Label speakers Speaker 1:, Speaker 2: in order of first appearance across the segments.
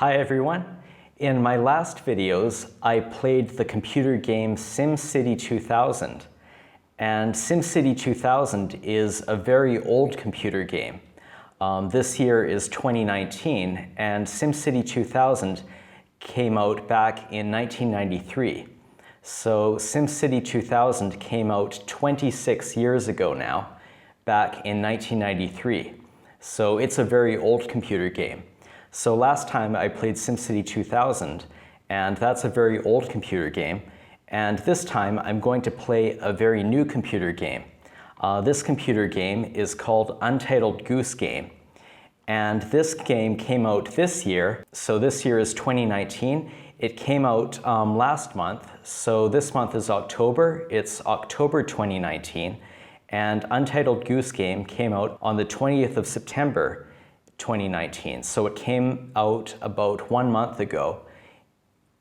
Speaker 1: Hi everyone. In my last videos, I played the computer game SimCity 2000. And SimCity 2000 is a very old computer game. This year is 2019, and SimCity 2000 came out back in 1993. So SimCity 2000 came out 26 years ago now, back in 1993. So it's a very old computer game. So last time I played SimCity 2000, and that's a very old computer game. And this time I'm going to play a very new computer game. This computer game is called Untitled Goose Game. And this game came out this year. So this year is 2019. It came out last month. So this month is October. It's October 2019. And Untitled Goose Game came out on the 20th of September 2019. So it came out about 1 month ago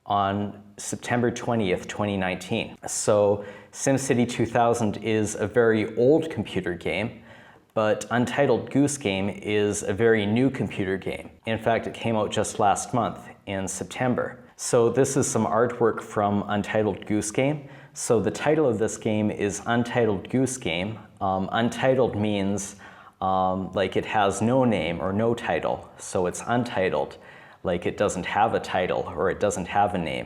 Speaker 1: on September 20th, 2019. So SimCity 2000 is a very old computer game, but Untitled Goose Game is a very new computer game. In fact, it came out just last month in September. So this is some artwork from Untitled Goose Game. So the title of this game is Untitled Goose Game. Untitled means like it has no name or no title. So it's untitled, like it doesn't have a title or it doesn't have a name.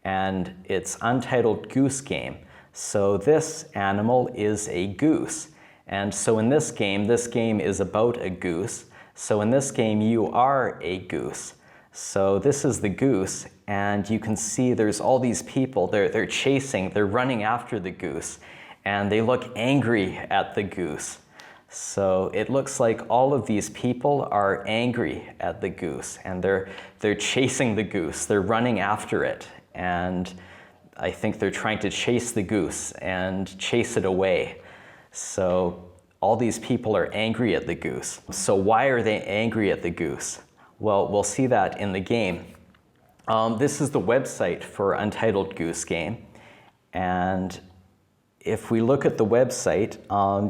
Speaker 1: And it's Untitled Goose Game. So this animal is a goose. And so in this game is about a goose. So in this game, you are a goose. So this is the goose, and you can see there's all these people. They're chasing, they're running after the goose, and they look angry at the goose. So it looks like all of these people are angry at the goose, and they're chasing the goose. They're running after it, and I think they're trying to chase the goose and chase it away. So all these people are angry at the goose. So why are they angry at the goose? Well, we'll see that in the game. This is the website for Untitled Goose Game, and if we look at the website,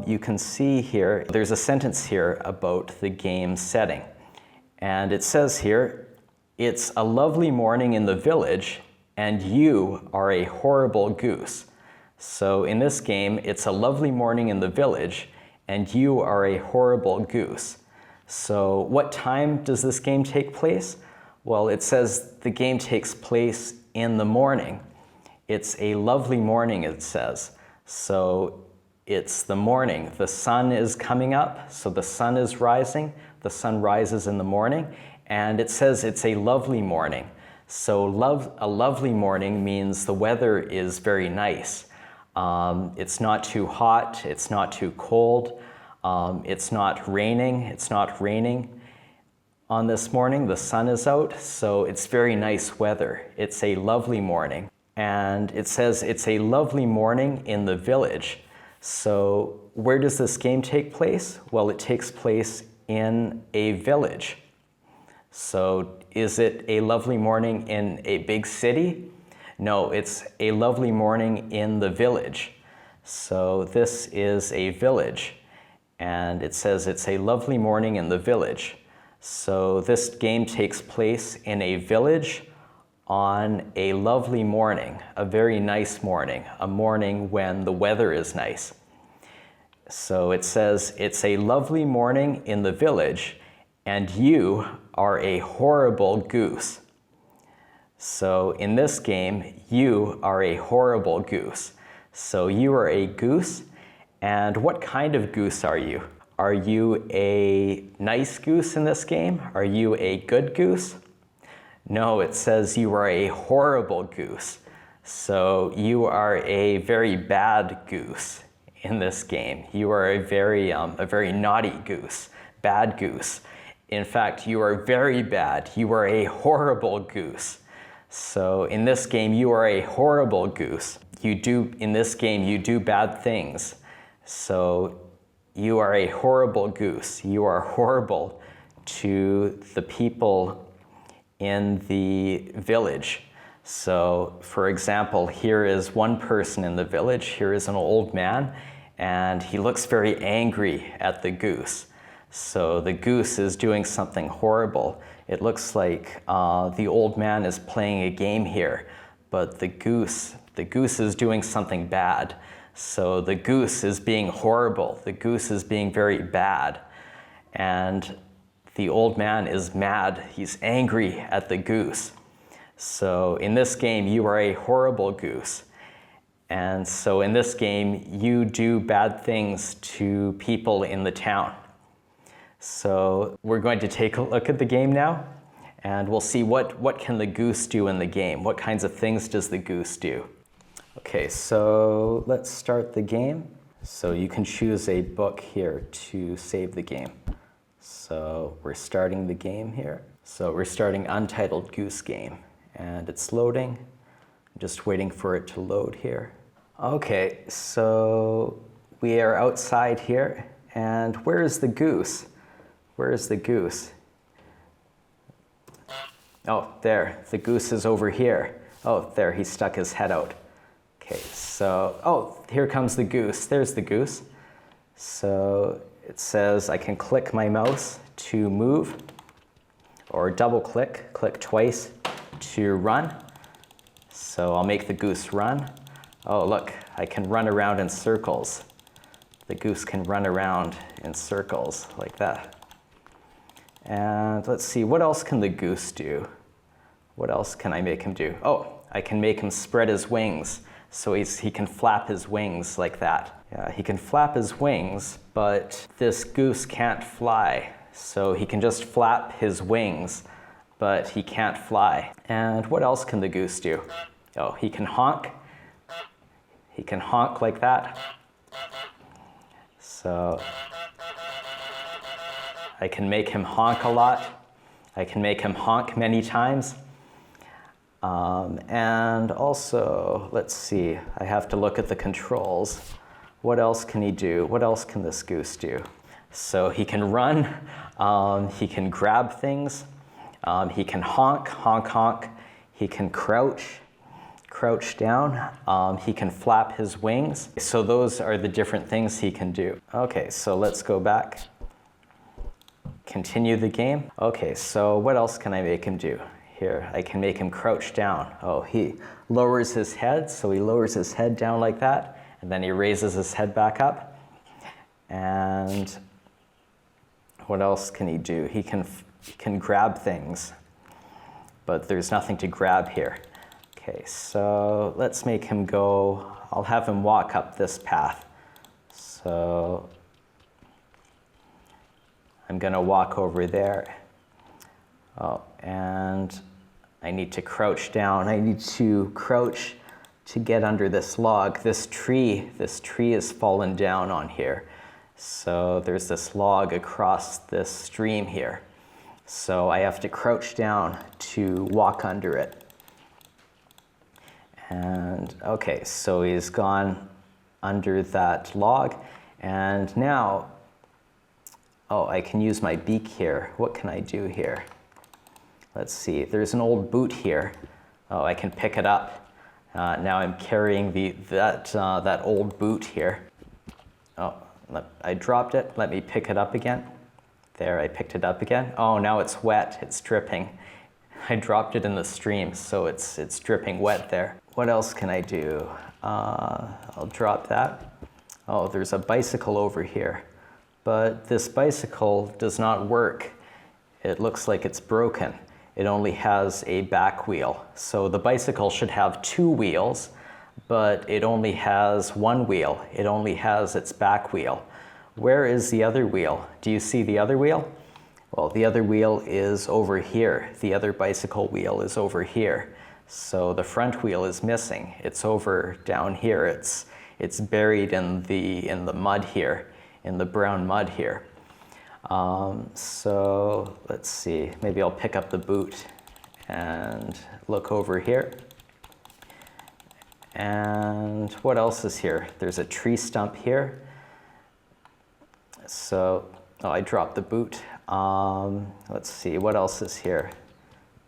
Speaker 1: you can see here, there's a sentence here about the game setting. And it says here, "It's a lovely morning in the village, and you are a horrible goose." So in this game, it's a lovely morning in the village, and you are a horrible goose. So what time does this game take place? Well, it says the game takes place in the morning. It's a lovely morning, it says. So it's the morning. The sun is coming up, so the sun is rising. The sun rises in the morning, and it says it's a lovely morning. So a lovely morning means the weather is very nice. It's not too hot, it's not too cold, it's not raining on this morning. The sun is out, so it's very nice weather. It's a lovely morning. And it says it's a lovely morning in the village. So where does this game take place? Well, it takes place in a village. So is it a lovely morning in a big city? No, it's a lovely morning in the village. So this is a village, and it says it's a lovely morning in the village. So this game takes place in a village on a lovely morning, a very nice morning, a morning when the weather is nice. So it says it's a lovely morning in the village, and you are a horrible goose. So in this game, you are a horrible goose. So you are a goose, and what kind of goose are you? Are you a nice goose in this game? Are you a good goose? No, it says you are a horrible goose. So you are a very bad goose in this game. You are a very naughty goose, bad goose. In fact, you are very bad. You are a horrible goose. So in this game, you are a horrible goose. In this game, you do bad things. So you are a horrible goose. You are horrible to the people in the village. So for example, here is one person in the village. Here is an old man, and he looks very angry at the goose. So the goose is doing something horrible. It looks like the old man is playing a game here, but the goose is doing something bad. So the goose is being horrible. The goose is being very bad. And the old man is mad. He's angry at the goose. So in this game, you are a horrible goose. And so in this game, you do bad things to people in the town. So we're going to take a look at the game now, and we'll see what can the goose do in the game. What kinds of things does the goose do? Okay, so let's start the game. So you can choose a book here to save the game. So we're starting the game here. So we're starting Untitled Goose game, and it's loading. I'm just waiting for it to load here. Okay, so we are outside here, and where is the goose? Where is the goose? Oh, there, the goose is over here. Oh, there, he stuck his head out. Okay, so, oh, here comes the goose. There's the goose. So it says I can click my mouse to move, or double click twice to run. So I'll make the goose run. Oh, look, I can run around in circles. The goose can run around in circles like that. And let's see, what else can the goose do? What else can I make him do? Oh, I can make him spread his wings. So he can flap his wings like that. Yeah, he can flap his wings, but this goose can't fly. So he can just flap his wings, but he can't fly. And what else can the goose do? Oh, he can honk. He can honk like that. So I can make him honk a lot. I can make him honk many times. And also, let's see, I have to look at the controls. What else can he do? What else can this goose do? So he can run, he can grab things, he can honk, honk, honk. He can crouch down. He can flap his wings. So those are the different things he can do. Okay, so let's go back. Continue the game. Okay, so what else can I make him do? Here, I can make him crouch down. Oh, he lowers his head, so he lowers his head down like that, and then he raises his head back up. And what else can he do? He can grab things, but there's nothing to grab here. Okay, so let's make him go, I'll have him walk up this path. So I'm gonna walk over there. Oh, and I need to crouch down. I need to crouch to get under this log. This tree has fallen down on here. So there's this log across this stream here. So I have to crouch down to walk under it. And okay, so he's gone under that log. And now, oh, I can use my beak here. What can I do here? Let's see, there's an old boot here. Oh, I can pick it up. Now I'm carrying that old boot here. Oh, I dropped it. Let me pick it up again. There, I picked it up again. Oh, now it's wet. It's dripping. I dropped it in the stream, so it's dripping wet there. What else can I do? I'll drop that. Oh, there's a bicycle over here. But this bicycle does not work. It looks like it's broken. It only has a back wheel. So the bicycle should have 2 wheels, but it only has 1 wheel. It only has its back wheel. Where is the other wheel? Do you see the other wheel? Well, the other wheel is over here. The other bicycle wheel is over here. So the front wheel is missing. It's over down here. It's buried in the mud here, in the brown mud here. So let's see, maybe I'll pick up the boot and look over here. And what else is here? There's a tree stump here. So, oh, I dropped the boot. Let's see, what else is here?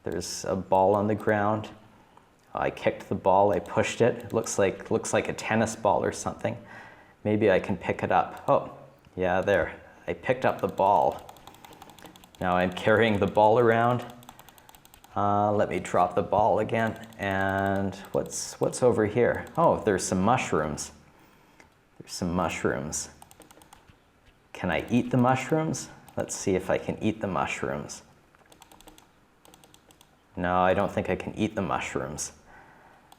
Speaker 1: There's a ball on the ground. I kicked the ball, I pushed it. It looks like a tennis ball or something. Maybe I can pick it up. Oh, yeah, there. I picked up the ball. Now I'm carrying the ball around. Let me drop the ball again. And what's over here? Oh, there's some mushrooms. There's some mushrooms. Can I eat the mushrooms? Let's see if I can eat the mushrooms. No, I don't think I can eat the mushrooms.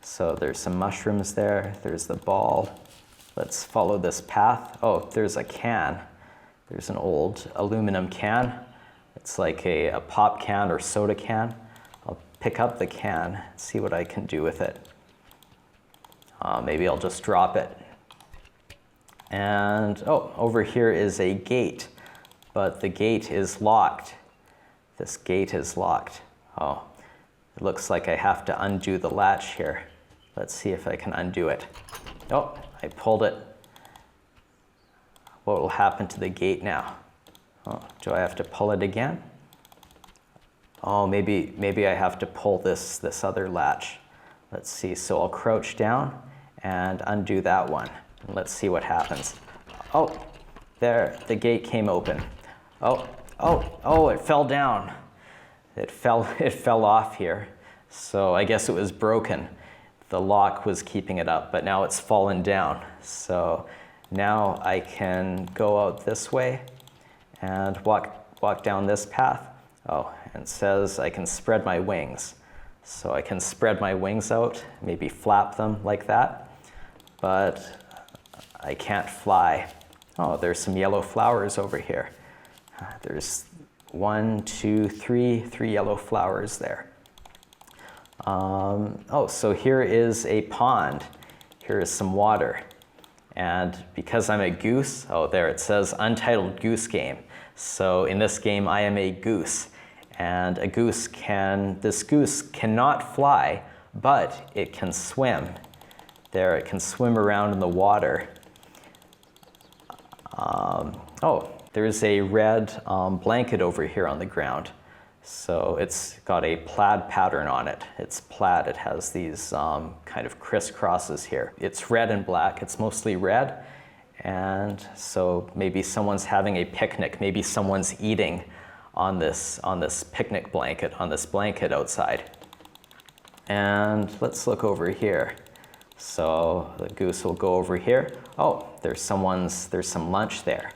Speaker 1: So there's some mushrooms there. There's the ball. Let's follow this path. Oh, there's a can. There's an old aluminum can. It's like a pop can or soda can. I'll pick up the can, see what I can do with it. Maybe I'll just drop it. And oh, over here is a gate, but the gate is locked. This gate is locked. Oh, it looks like I have to undo the latch here. Let's see if I can undo it. Oh, I pulled it. What will happen to the gate now? Oh, do I have to pull it again? Oh, maybe I have to pull this other latch. Let's see, so I'll crouch down and undo that one. And let's see what happens. Oh, there, the gate came open. Oh, it fell down. It fell off here. So I guess it was broken. The lock was keeping it up, but now it's fallen down. So now I can go out this way and walk down this path. Oh, and it says I can spread my wings. So I can spread my wings out, maybe flap them like that, but I can't fly. Oh, there's some yellow flowers over here. There's 1, 2, 3 yellow flowers there. Oh, so here is a pond. Here is some water. And because I'm a goose, oh, there it says Untitled Goose game. So in this game, I am a goose. And this goose cannot fly, but it can swim. There, it can swim around in the water. Oh, there's a red blanket over here on the ground. So it's got a plaid pattern on it. It's plaid, it has these kind of crisscrosses here. It's red and black, it's mostly red. And so maybe someone's having a picnic, maybe someone's eating on this picnic blanket, on this blanket outside. And let's look over here. So the goose will go over here. Oh, there's some lunch there.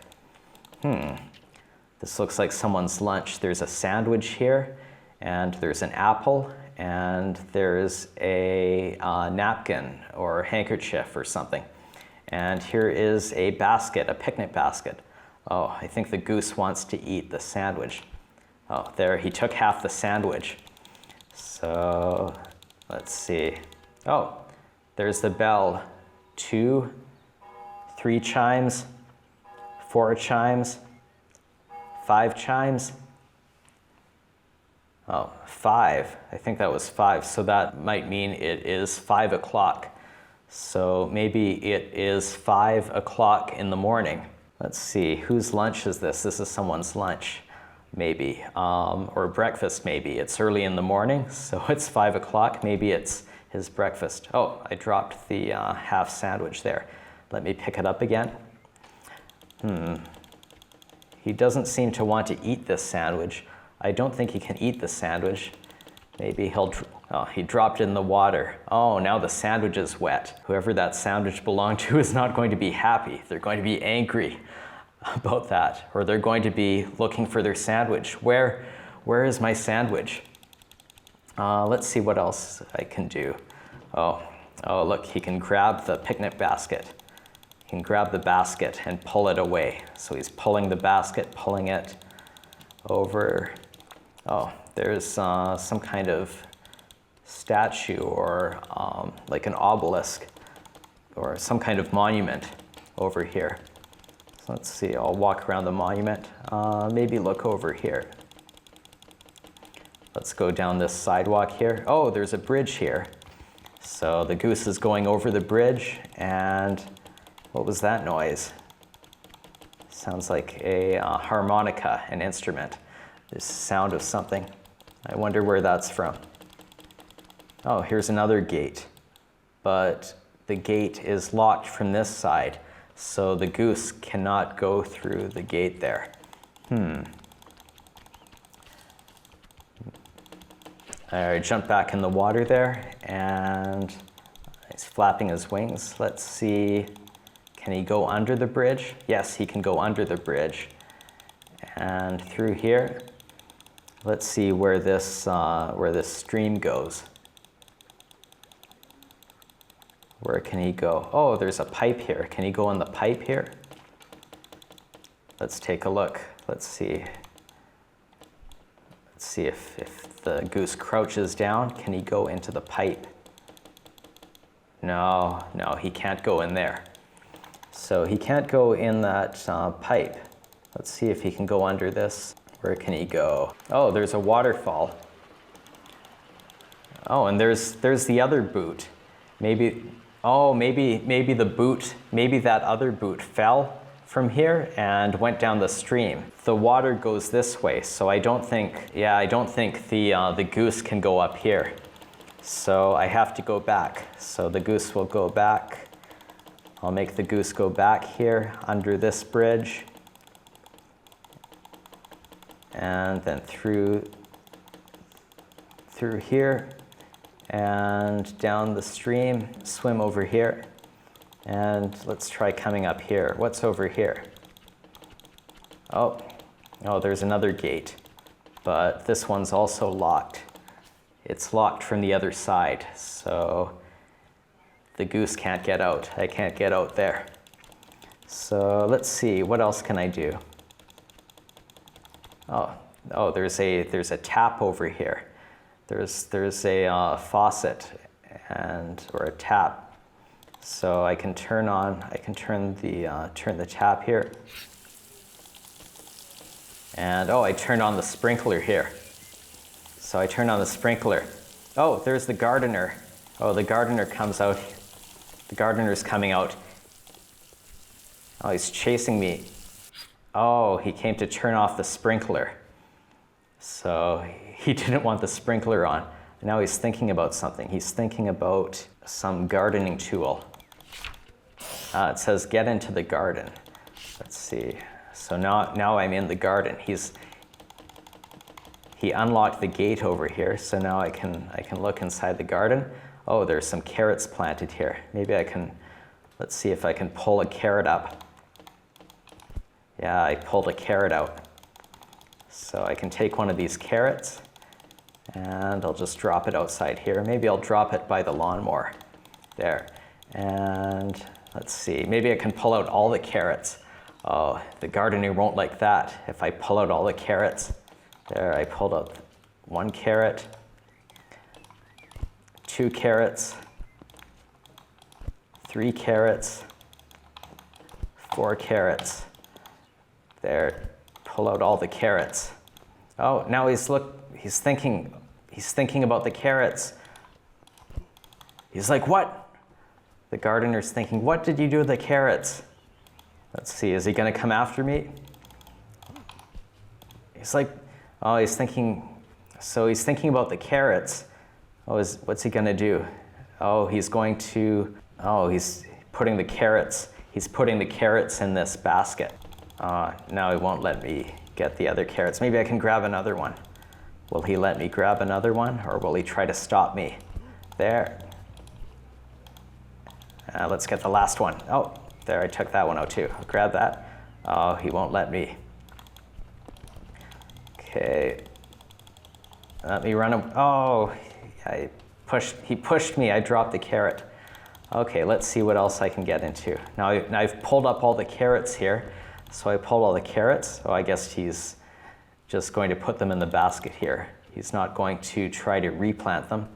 Speaker 1: This looks like someone's lunch. There's a sandwich here, and there's an apple, and there's a napkin or handkerchief or something. And here is a basket, a picnic basket. Oh, I think the goose wants to eat the sandwich. Oh, there, he took half the sandwich. So, let's see. Oh, there's the bell. 2, 3 chimes, 4 chimes, 5 chimes. Oh, 5. I think that was 5. So that might mean it is 5 o'clock. So maybe it is 5 o'clock in the morning. Let's see, whose lunch is this? This is someone's lunch, maybe, or breakfast maybe. It's early in the morning, so it's 5 o'clock. Maybe it's his breakfast. Oh, I dropped the half sandwich there. Let me pick it up again. He doesn't seem to want to eat this sandwich. I don't think he can eat the sandwich. Maybe he dropped it in the water. Oh, now the sandwich is wet. Whoever that sandwich belonged to is not going to be happy. They're going to be angry about that, or they're going to be looking for their sandwich. Where is my sandwich? Let's see what else I can do. Oh, look, he can grab the picnic basket. He can grab the basket and pull it away. So he's pulling the basket, pulling it over. Oh, there's some kind of statue or like an obelisk or some kind of monument over here. So let's see, I'll walk around the monument. Maybe look over here. Let's go down this sidewalk here. Oh, there's a bridge here. So the goose is going over the bridge, and what was that noise? Sounds like a harmonica, an instrument. There's the sound of something. I wonder where that's from. Oh, here's another gate, but the gate is locked from this side, so the goose cannot go through the gate there. I jump back in the water there, and he's flapping his wings. Let's see, can he go under the bridge? Yes, he can go under the bridge. And through here, let's see where this stream goes. Where can he go? Oh, there's a pipe here. Can he go in the pipe here? Let's take a look. Let's see. Let's see if the goose crouches down, can he go into the pipe? No, he can't go in there. So he can't go in that pipe. Let's see if he can go under this. Where can he go? Oh, there's a waterfall. Oh, and there's the other boot. Maybe the boot, maybe that other boot fell from here and went down the stream. The water goes this way, so I don't think the goose can go up here. So I have to go back. So the goose will go back. I'll make the goose go back here under this bridge. And then through here and down the stream, swim over here. And let's try coming up here. What's over here? Oh, there's another gate, but this one's also locked. It's locked from the other side, so the goose can't get out. I can't get out there. So let's see, what else can I do? Oh, there's a tap over here. There's a faucet or a tap. So I can turn the tap here. And I turned on the sprinkler here. So I turned on the sprinkler. Oh, there's the gardener. Oh, the gardener comes out. The gardener's coming out. Oh, he's chasing me. Oh, he came to turn off the sprinkler. So he didn't want the sprinkler on. Now he's thinking about something. He's thinking about some gardening tool. It says get into the garden. Let's see. So now I'm in the garden. He unlocked the gate over here, so now I can look inside the garden. Oh, there's some carrots planted here. Maybe let's see if I can pull a carrot up. Yeah, I pulled a carrot out. So I can take one of these carrots and I'll just drop it outside here. Maybe I'll drop it by the lawnmower. There. And let's see, maybe I can pull out all the carrots. Oh, the gardener won't like that if I pull out all the carrots. There, I pulled out 1 carrot, 2 carrots, 3 carrots, 4 carrots. There, pull out all the carrots. Oh, now he's thinking about the carrots. He's like, what? The gardener's thinking, what did you do with the carrots? Let's see, is he gonna come after me? He's like, oh, he's thinking about the carrots. Oh, what's he gonna do? Oh, he's putting the carrots in this basket. Now he won't let me get the other carrots. Maybe I can grab another one. Will he let me grab another one, or will he try to stop me? There. Let's get the last one. Oh, there, I took that one out too. I'll grab that. Oh, he won't let me. Okay. Let me run him. Oh, he pushed me. I dropped the carrot. Okay, let's see what else I can get into. Now I've pulled up all the carrots here. So I pulled all the carrots. Oh, I guess he's just going to put them in the basket here. He's not going to try to replant them.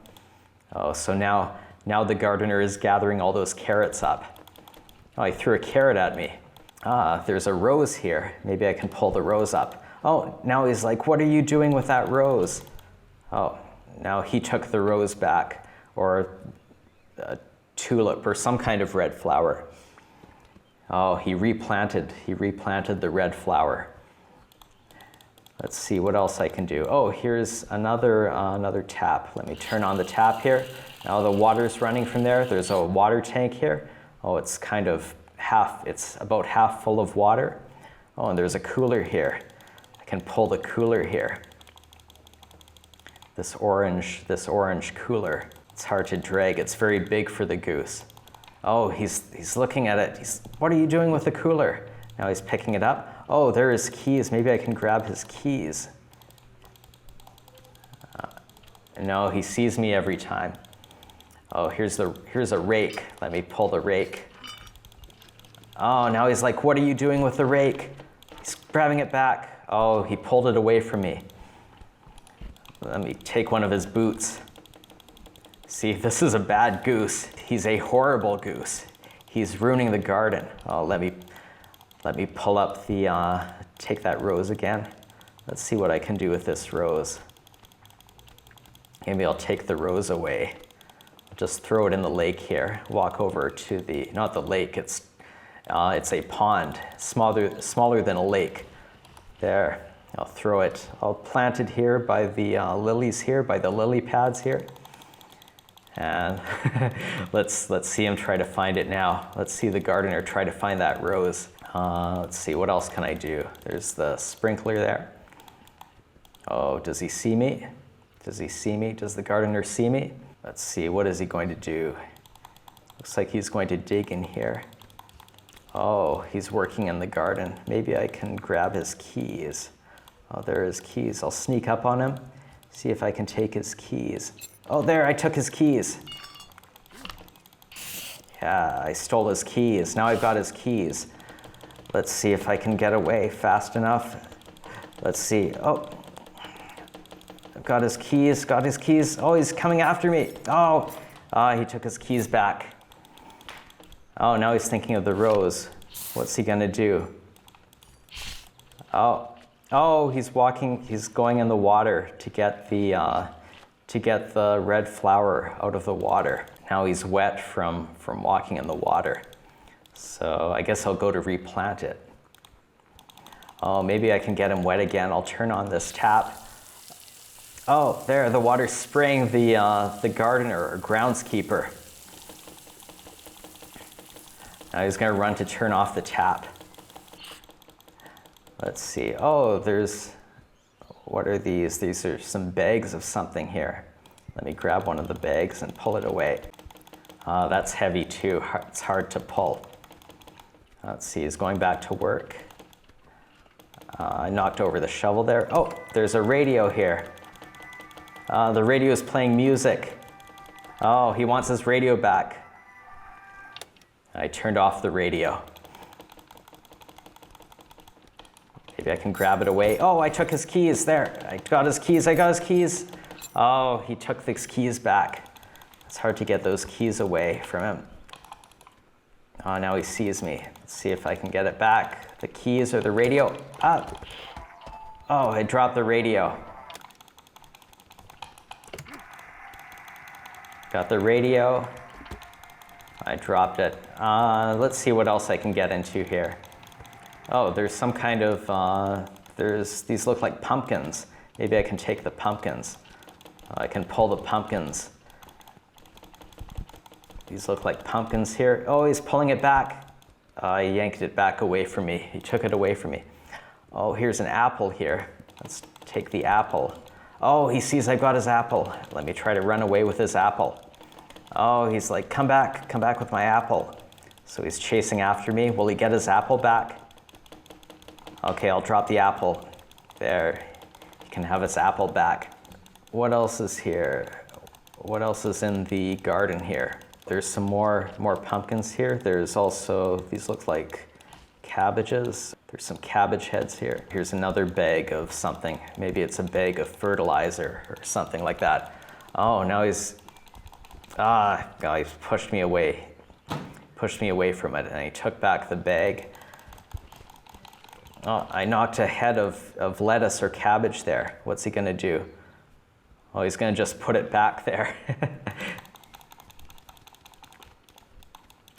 Speaker 1: Oh, so now the gardener is gathering all those carrots up. Oh, he threw a carrot at me. There's a rose here. Maybe I can pull the rose up. Oh, now he's like, what are you doing with that rose? Oh, now he took the rose back, or a tulip, or some kind of red flower. Oh, he replanted the red flower. Let's see what else I can do. Oh, here's another tap. Let me turn on the tap here. Now the water's running from there. There's a water tank here. Oh, it's about half full of water. Oh, and there's a cooler here. I can pull the cooler here. this orange cooler. It's hard to drag. It's very big for the goose. Oh, he's looking at it. What are you doing with the cooler? Now he's picking it up. Oh, there are his keys. Maybe I can grab his keys. No, he sees me every time. Oh, here's a rake. Let me pull the rake. Oh, now he's like, what are you doing with the rake? He's grabbing it back. Oh, he pulled it away from me. Let me take one of his boots. See, this is a bad goose. He's a horrible goose. He's ruining the garden. Oh, let me pull up take that rose again. Let's see what I can do with this rose. Maybe I'll take the rose away. Just throw it in the lake here. Walk over to not the lake, it's a pond, smaller than a lake. There, I'll throw it. I'll plant it here by the lilies here, by the lily pads here. And let's see him try to find it now. Let's see the gardener try to find that rose. Let's see, what else can I do? There's the sprinkler there. Oh, does he see me? Does he see me? Does the gardener see me? Let's see, what is he going to do? Looks like he's going to dig in here. Oh, he's working in the garden. Maybe I can grab his keys. Oh, there are his keys. I'll sneak up on him, see if I can take his keys. Oh, there, I took his keys. Yeah, I stole his keys. Now I've got his keys. Let's see if I can get away fast enough. Let's see. Oh, I've got his keys, got his keys. Oh, he's coming after me. Oh, he took his keys back. Oh, now he's thinking of the rose. What's he gonna do? Oh, he's going in the water to get the red flower out of the water. Now he's wet from walking in the water. So I guess I'll go to replant it. Oh, maybe I can get him wet again. I'll turn on this tap. Oh, there, the water's spraying the gardener or groundskeeper. Now he's gonna run to turn off the tap. Let's see. Oh, what are these? These are some bags of something here. Let me grab one of the bags and pull it away. That's heavy too. It's hard to pull. Let's see, he's going back to work. I knocked over the shovel there. Oh, there's a radio here. The radio is playing music. Oh, he wants his radio back. I turned off the radio. Maybe I can grab it away. Oh, I took his keys. There, I got his keys. Oh, he took his keys back. It's hard to get those keys away from him. Oh, now he sees me. Let's see if I can get it back. The keys or the radio. Oh, I dropped the radio. Got the radio. I dropped it. Let's see what else I can get into here. Oh, there's some kind of, these look like pumpkins. Maybe I can take the pumpkins. I can pull the pumpkins. These look like pumpkins here. Oh, he's pulling it back. I yanked it back away from me. He took it away from me. Oh, here's an apple here. Let's take the apple. Oh, he sees I've got his apple. Let me try to run away with his apple. Oh, he's like, come back with my apple. So he's chasing after me. Will he get his apple back? Okay, I'll drop the apple. There, he can have his apple back. What else is here? What else is in the garden here? There's some more pumpkins here. There's also, these look like cabbages. There's some cabbage heads here. Here's another bag of something. Maybe it's a bag of fertilizer or something like that. Oh, now he's pushed me away. Pushed me away from it, and he took back the bag. Oh, I knocked a head of lettuce or cabbage there. What's he gonna do? Oh, he's gonna just put it back there.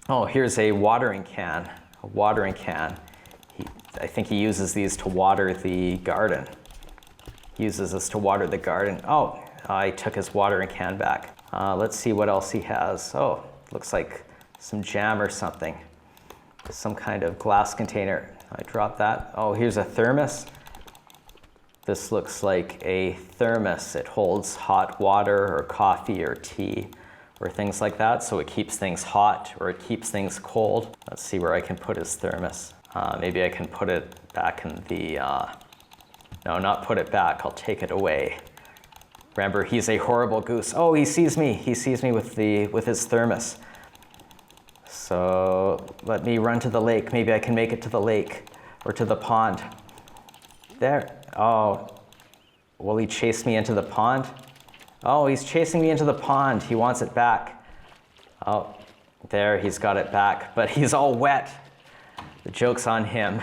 Speaker 1: Oh, here's a watering can. A watering can. I think he uses these to water the garden. He uses this to water the garden. Oh, I took his watering can back. Let's see what else he has. Oh, looks like some jam or something. Some kind of glass container. I dropped that. Oh, here's a thermos. This looks like a thermos. It holds hot water or coffee or tea or things like that, so it keeps things hot or it keeps things cold. Let's see where I can put his thermos. Maybe I can put it back in the, no, not put it back, I'll take it away. Remember, he's a horrible goose. Oh, he sees me with his thermos. So let me run to the lake. Maybe I can make it to the lake or to the pond. There, oh, will he chase me into the pond? Oh, he's chasing me into the pond. He wants it back. Oh, there, he's got it back, but he's all wet. The joke's on him.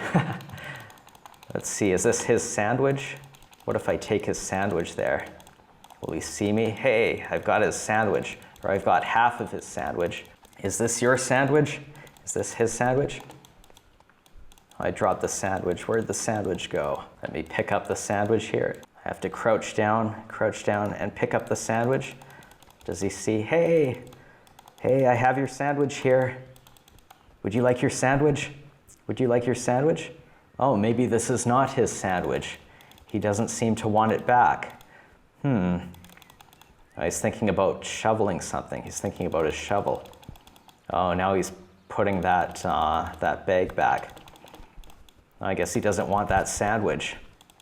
Speaker 1: Let's see, is this his sandwich? What if I take his sandwich there? Will he see me? Hey, I've got his sandwich, or I've got half of his sandwich. Is this your sandwich? Is this his sandwich? I dropped the sandwich. Where'd the sandwich go? Let me pick up the sandwich here. I have to crouch down, and pick up the sandwich. Does he see? Hey, I have your sandwich here. Would you like your sandwich? Would you like your sandwich? Oh, maybe this is not his sandwich. He doesn't seem to want it back. He's thinking about shoveling something. He's thinking about his shovel. Oh, now he's putting that bag back. I guess he doesn't want that sandwich.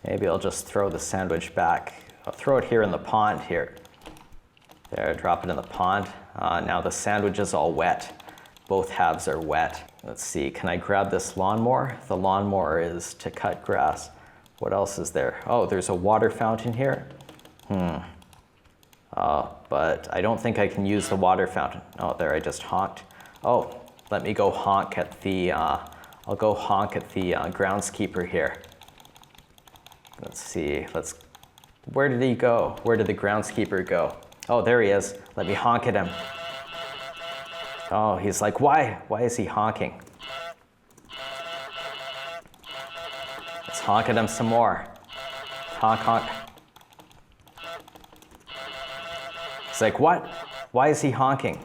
Speaker 1: Maybe I'll just throw the sandwich back. I'll throw it here in the pond here. There, drop it in the pond. Now the sandwich is all wet. Both halves are wet. Let's see, can I grab this lawnmower? The lawnmower is to cut grass. What else is there? Oh, there's a water fountain here. But I don't think I can use the water fountain. Oh, there, I just honked. Oh, let me go honk at the, I'll go honk at the groundskeeper here. Let's see, where did he go? Where did the groundskeeper go? Oh, there he is. Let me honk at him. Oh, he's like, why? Why is he honking? Let's honk at him some more. Honk, honk. He's like, what? Why is he honking?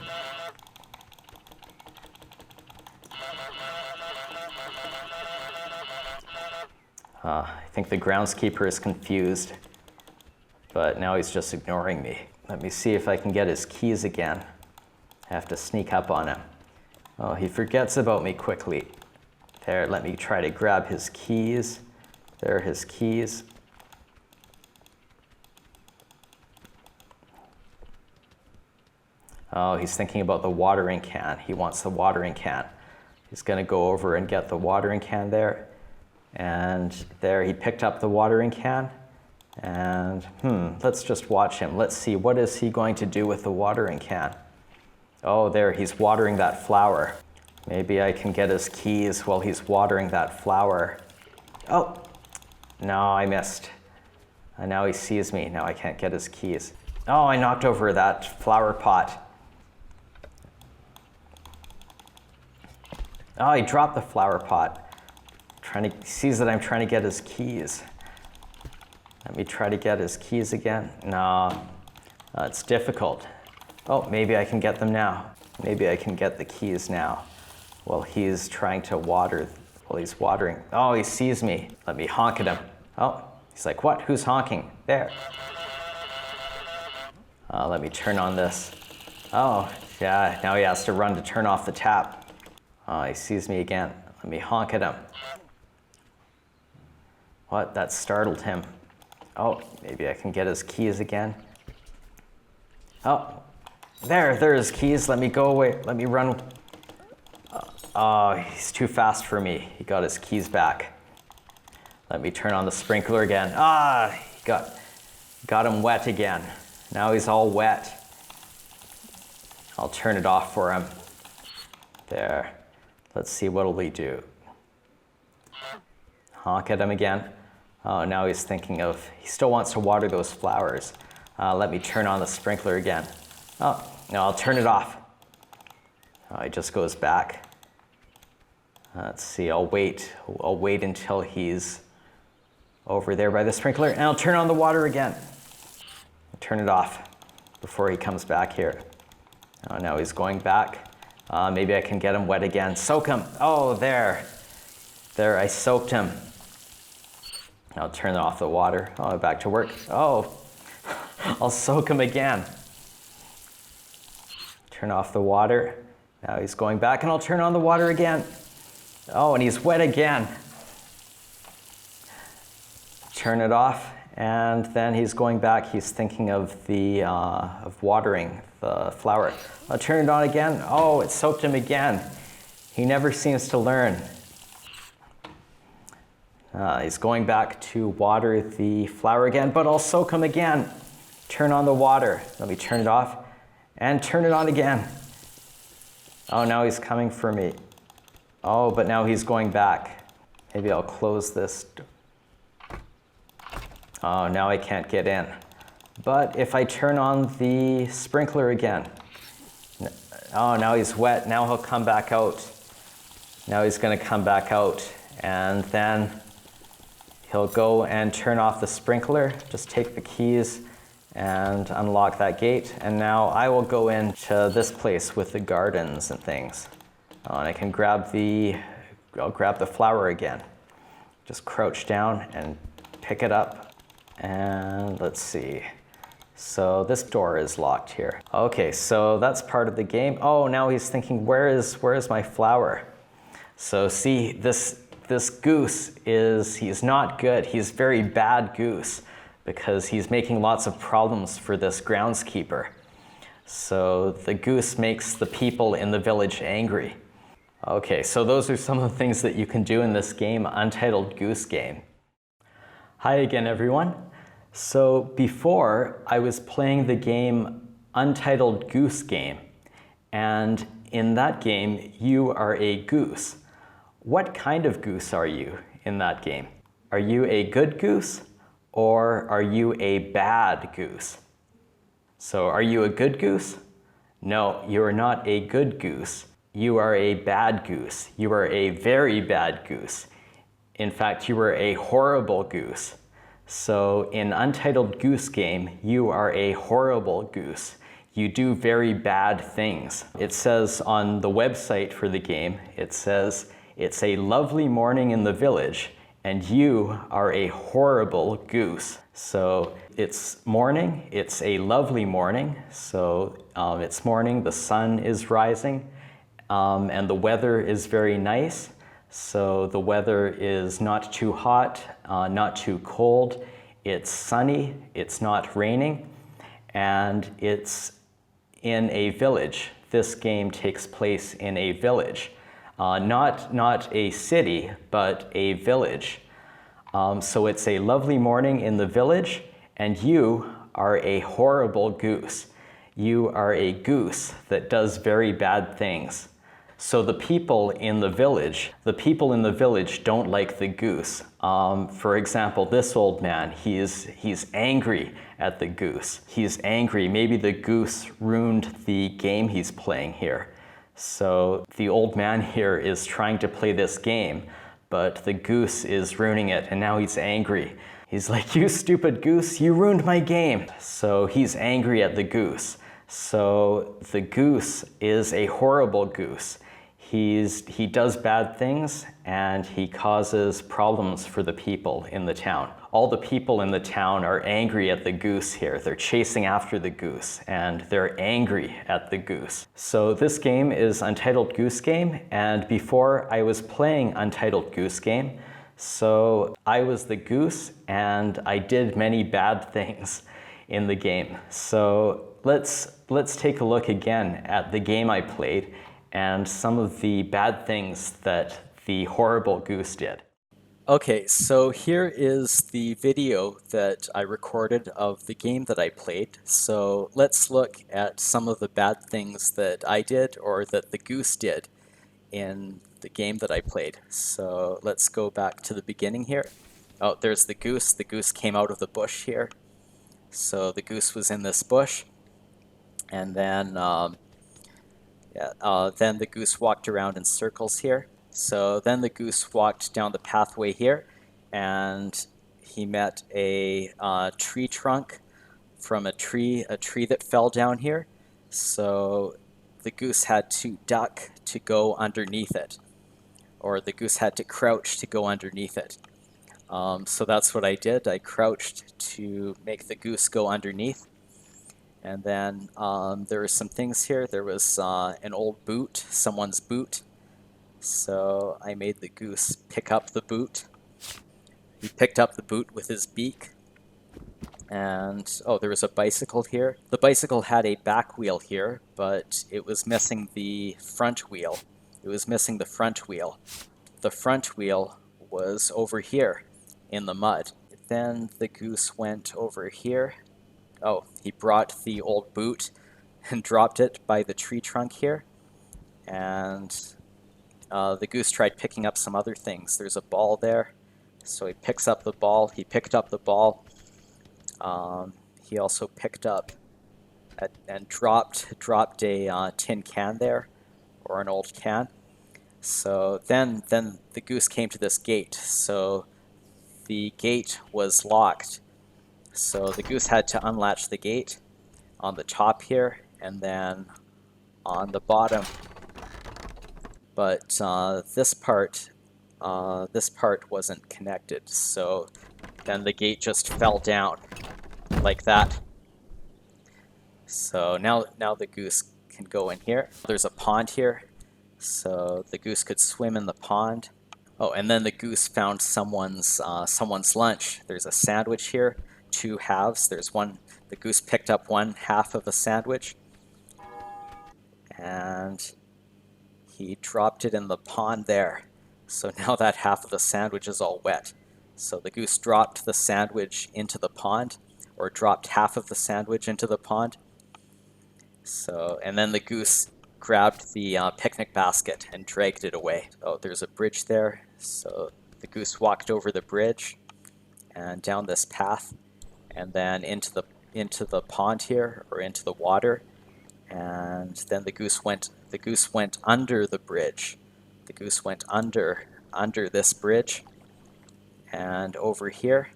Speaker 1: I think the groundskeeper is confused, but now he's just ignoring me. Let me see if I can get his keys again. I have to sneak up on him. Oh, he forgets about me quickly. There, let me try to grab his keys. There are his keys. Oh, he's thinking about the watering can. He wants the watering can. He's gonna go over and get the watering can there. And there, he picked up the watering can. And let's just watch him. Let's see, what is he going to do with the watering can? Oh, there, he's watering that flower. Maybe I can get his keys while he's watering that flower. Oh, no, I missed. And now he sees me. Now I can't get his keys. Oh, I knocked over that flower pot. Oh, he dropped the flower pot. He sees that I'm trying to get his keys. Let me try to get his keys again. No, it's difficult. Oh, maybe I can get them now. Maybe I can get the keys now. While he's trying to water, while he's watering. Oh, he sees me. Let me honk at him. Oh, he's like, what? Who's honking? There. Let me turn on this. Oh, yeah, now he has to run to turn off the tap. Oh, he sees me again. Let me honk at him. What? That startled him. Oh, maybe I can get his keys again. Oh, there are his keys. Let me go away. Let me run. Oh, he's too fast for me. He got his keys back. Let me turn on the sprinkler again. Ah, he got him wet again. Now he's all wet. I'll turn it off for him. There. Let's see, what'll he do? Honk at him again. Oh, now he's thinking of, he still wants to water those flowers. Let me turn on the sprinkler again. Oh, no, I'll turn it off. Oh, he just goes back. Let's see, I'll wait until he's over there by the sprinkler, and I'll turn on the water again. Turn it off before he comes back here. Oh, now he's going back. Maybe I can get him wet again. Soak him. Oh, there. There, I soaked him. I'll turn off the water. Oh, back to work. Oh, I'll soak him again. Turn off the water. Now he's going back, and I'll turn on the water again. Oh, and he's wet again. Turn it off, and then he's going back. He's thinking of of watering the flower. I'll turn it on again. Oh, it soaked him again. He never seems to learn. He's going back to water the flower again, but I'll soak him again. Turn on the water. Let me turn it off and turn it on again. Oh, now he's coming for me. Oh, but now he's going back. Maybe I'll close this. Oh, now I can't get in. But if I turn on the sprinkler again. Oh, now he's wet. Now he'll come back out. Now he's going to come back out. And then he'll go and turn off the sprinkler. Just take the keys and unlock that gate. And now I will go into this place with the gardens and things. Oh, and I can I'll grab the flower again. Just crouch down and pick it up. And let's see. So this door is locked here. Okay, so that's part of the game. Oh, now he's thinking, where is my flower? So see, this goose he's not good. He's very bad goose because he's making lots of problems for this groundskeeper. So the goose makes the people in the village angry. Okay, so those are some of the things that you can do in this game, Untitled Goose Game. Hi again, everyone. So before, I was playing the game Untitled Goose Game, and in that game, you are a goose. What kind of goose are you in that game? Are you a good goose, or are you a bad goose? So are you a good goose? No, you are not a good goose. You are a bad goose. You are a very bad goose. In fact, you are a horrible goose. So in Untitled Goose Game, you are a horrible goose. You do very bad things. It says on the website for the game, it says, "It's a lovely morning in the village, and you are a horrible goose." So it's morning, it's a lovely morning. So it's morning, the sun is rising, and the weather is very nice. So the weather is not too hot, not too cold. It's sunny, it's not raining, and it's in a village. This game takes place in a village. Not a city, but a village. So it's a lovely morning in the village, and you are a horrible goose. You are a goose that does very bad things. So the people in the village don't like the goose. For example, this old man, he's angry at the goose. He's angry. Maybe the goose ruined the game he's playing here. So the old man here is trying to play this game, but the goose is ruining it, and now he's angry. He's like, "You stupid goose, you ruined my game." So he's angry at the goose. So the goose is a horrible goose. He does bad things, and he causes problems for the people in the town. All the people in the town are angry at the goose here. They're chasing after the goose, and they're angry at the goose. So this game is Untitled Goose Game, and before I was playing Untitled Goose Game, so I was the goose, and I did many bad things in the game. So let's take a look again at the game I played and some of the bad things that the horrible goose did. Okay, so here is the video that I recorded of the game that I played. So let's look at some of the bad things that I did or that the goose did in the game that I played. So let's go back to the beginning here. Oh, there's the goose. The goose came out of the bush here. So the goose was in this bush. And then then the goose walked around in circles here. So then the goose walked down the pathway here, and he met a tree trunk from a tree that fell down here. So the goose had to duck to go underneath it, or the goose had to crouch to go underneath it. So that's what I did. I crouched to make the goose go underneath. And then there were some things here. There was an old boot, someone's boot. So I made the goose pick up the boot. He picked up the boot with his beak. And, oh, there was a bicycle here. The bicycle had a back wheel here, but it was missing the front wheel. It was missing the front wheel. The front wheel was over here in the mud. Then the goose went over here. Oh, he brought the old boot and dropped it by the tree trunk here. And the goose tried picking up some other things. There's a ball there. So he picks up the ball. He picked up the ball. He also picked up and dropped a tin can there, or an old can. So then the goose came to this gate. So the gate was locked. So the goose had to unlatch the gate on the top here and then on the bottom. But this part wasn't connected. So then the gate just fell down like that. So now the goose can go in here. There's a pond here, so the goose could swim in the pond. Oh, and then the goose found someone's lunch. There's a sandwich here, 2 halves. There's one. The goose picked up 1 half of a sandwich, and he dropped it in the pond there. So now that half of the sandwich is all wet. So the goose dropped the sandwich into the pond, or dropped half of the sandwich into the pond. So, and then the goose grabbed the picnic basket and dragged it away. Oh, there's a bridge there. So the goose walked over the bridge and down this path, and then into the pond here, or into the water. And then the goose went under the bridge. The goose went under this bridge and over here.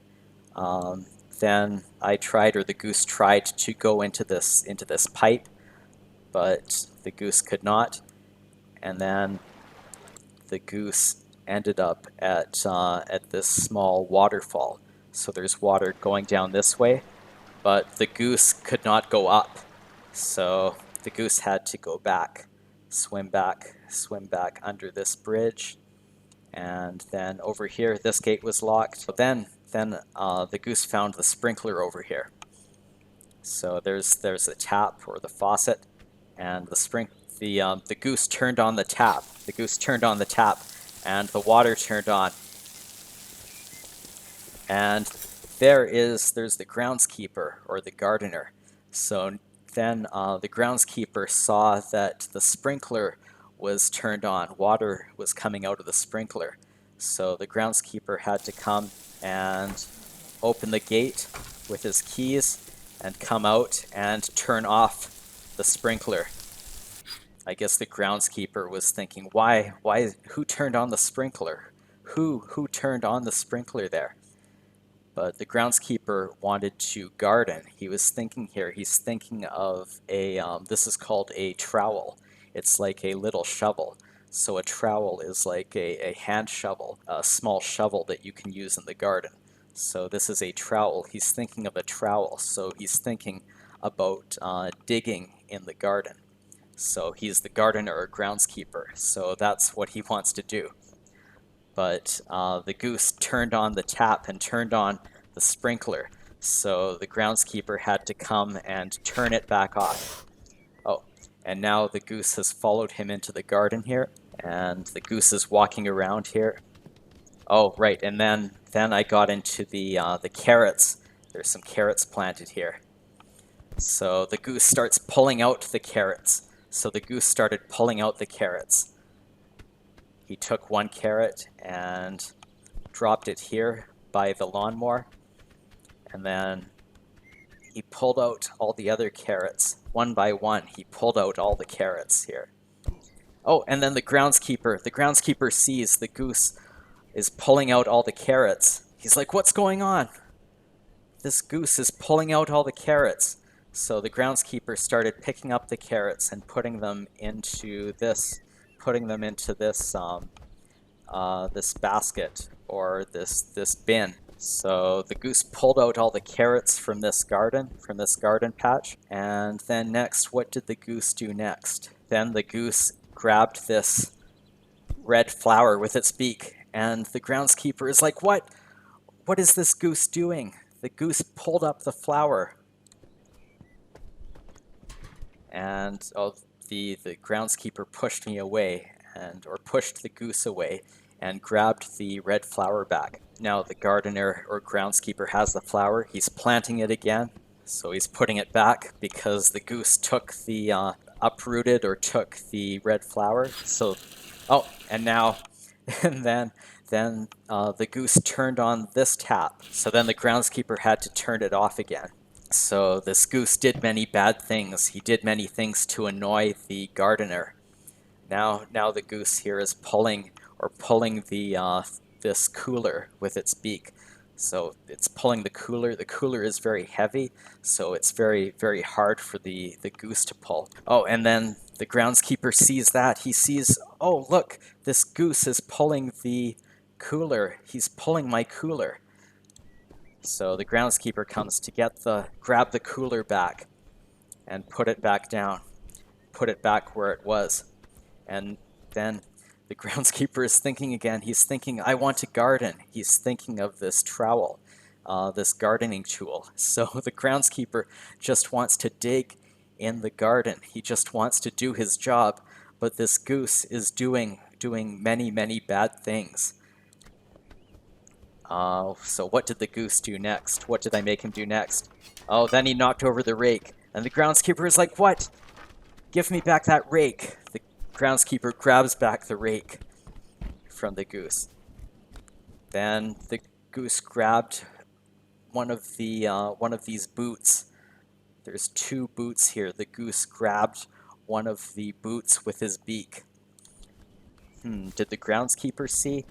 Speaker 1: Then the goose tried to go into this pipe, but the goose could not. And then the goose ended up at this small waterfall. So there's water going down this way, but the goose could not go up. So the goose had to go back, swim back under this bridge. And then over here, this gate was locked. But then the goose found the sprinkler over here. So there's a tap, or the faucet, and the goose turned on the tap. The goose turned on the tap, and the water turned on. And there's the groundskeeper, or the gardener. So then the groundskeeper saw that the sprinkler was turned on. Water was coming out of the sprinkler. So the groundskeeper had to come and open the gate with his keys and come out and turn off the sprinkler. I guess the groundskeeper was thinking, who turned on the sprinkler? Who turned on the sprinkler there? But the groundskeeper wanted to garden. He was thinking here, he's thinking of this is called a trowel. It's like a little shovel. So a trowel is like a hand shovel, a small shovel that you can use in the garden. So this is a trowel. He's thinking of a trowel. So he's thinking about digging in the garden. So he's the gardener or groundskeeper. So that's what he wants to do. But the goose turned on the tap and turned on the sprinkler. So the groundskeeper had to come and turn it back off. Oh, and now the goose has followed him into the garden here. And the goose is walking around here. Oh, right, and then I got into the carrots. There's some carrots planted here. So the goose starts pulling out the carrots. So the goose started pulling out the carrots. He took 1 carrot and dropped it here by the lawnmower. And then he pulled out all the other carrots. 1 by 1, he pulled out all the carrots here. Oh, and then the groundskeeper sees the goose is pulling out all the carrots. He's like, what's going on? This goose is pulling out all the carrots. So the groundskeeper started picking up the carrots and putting them into this basket
Speaker 2: or this bin. So the goose pulled out all the carrots from this garden patch, and then next, what did the goose do next? Then the goose grabbed this red flower with its beak, and the groundskeeper is like, "What? What is this goose doing?" The goose pulled up the flower, and the groundskeeper pushed me away, or pushed the goose away, and grabbed the red flower back. Now the gardener or groundskeeper has the flower. He's planting it again, so he's putting it back because the goose took the uprooted or took the red flower. So, and now, and then the goose turned on this tap. So then the groundskeeper had to turn it off again. So this goose did many bad things. He did many things to annoy the gardener. Now the goose here is pulling the this cooler with its beak. So it's pulling the cooler. The cooler is very heavy, so it's very, very hard for the goose to pull. Oh, and then the groundskeeper sees that. He sees, oh, look, this goose is pulling the cooler. He's pulling my cooler. So the groundskeeper comes to grab the cooler back and put it back down, put it back where it was. And then the groundskeeper is thinking again. He's thinking, I want to garden. He's thinking of this trowel, this gardening tool. So the groundskeeper just wants to dig in the garden. He just wants to do his job, but this goose is doing many, many bad things. So what did the goose do next? What did I make him do next? Oh, then he knocked over the rake. And the groundskeeper is like, what? Give me back that rake. The groundskeeper grabs back the rake from the goose. Then the goose grabbed one of these boots. There's 2 boots here. The goose grabbed one of the boots with his beak. Did the groundskeeper see?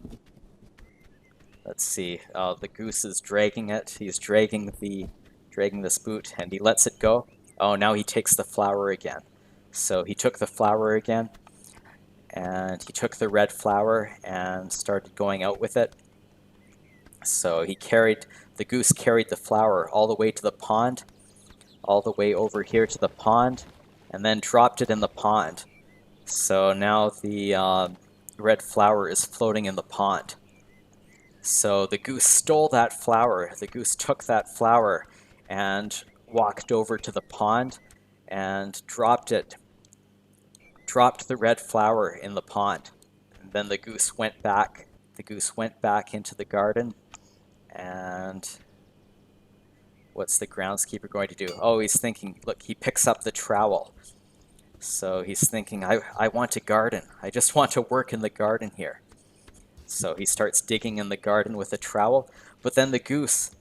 Speaker 2: Let's see. The goose is dragging it. He's dragging this boot, and he lets it go. Oh, now he takes the flower again. So he took the flower again, and he took the red flower and started going out with it. So the goose carried the flower all the way to the pond, all the way over here to the pond, and then dropped it in the pond. So now the red flower is floating in the pond. So the goose stole that flower. The goose took that flower and walked over to the pond and dropped the red flower in the pond. And then the goose went back. The goose went back into the garden. And what's the groundskeeper going to do? Oh, he's thinking, look, he picks up the trowel. So he's thinking, I want to garden. I just want to work in the garden here. So he starts digging in the garden with a trowel, but then the goose,